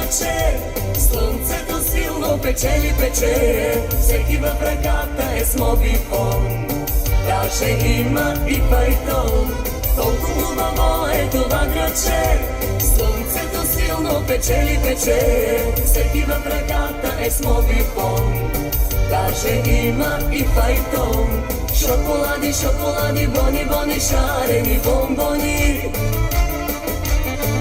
градче, слънцето силно печели, пече, всеки в ръката е с мобифон. Даже има и пайтон, толкова хубаво е това градче, слънцето силно печели, пече, всеки в ръката е с мобифон. Даже има и пайтон, шоколади, шоколади, бони, бони, шарени бомбони.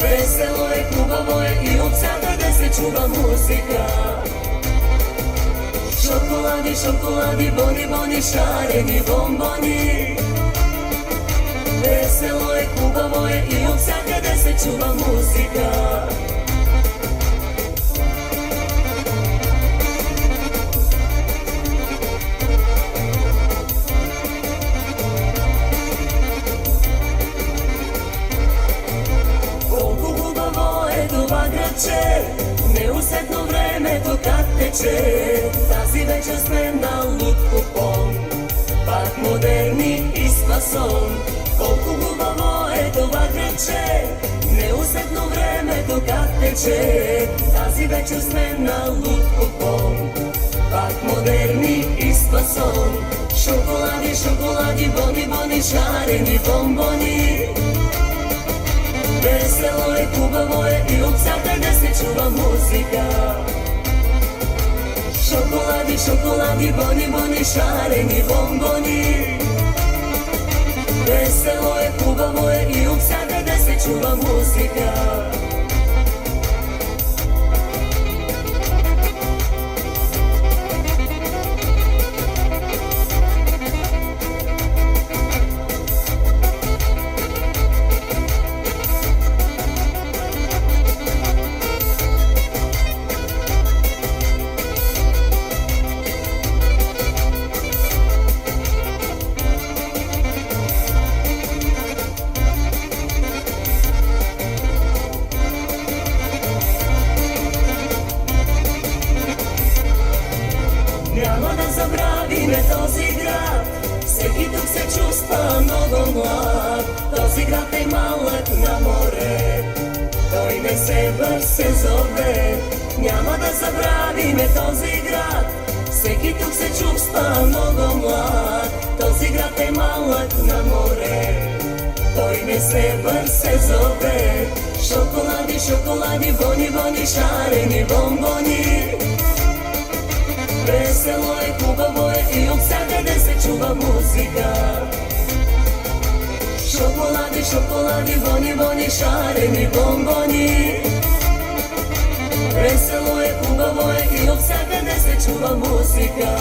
Весело е, хубаво е и от всякъде се чува музика. Шоколади, шоколади, бони, бони, шарени бомбони. Весело е, хубаво е и от всякъде се чува музика. Неусетно времето как тече, тази вечер сме на луд купон, пак модерни и с фасон. Колко хубаво е това градче, неусетно времето как тече, тази вечер сме на луд купон, пак модерни и с фасон. Шоколади, шоколади, бони, бони, шарени бомбони. Весело е, хубаво е и от всякъде се чува музика. Шоколади, шоколади, бони, бони, шарени бомбони. Весело е, хубаво е и от всякъде се чува музика. Няма да забравиме този град, всеки тук се чувства много млад. Този град е малък на море, той не се се зове. Няма да забравиме този град, всеки тук се чувства много млад. Този град е малък на море, той не се се зове. Шоколади, шоколади, бони, бони, шарени бомбони. Весело е, хубаво е и от всякъде се чува музика. Шоколади, шоколади, бони, бони, шарени бомбони. Весело е, хубаво е и от всякъде се чува музика.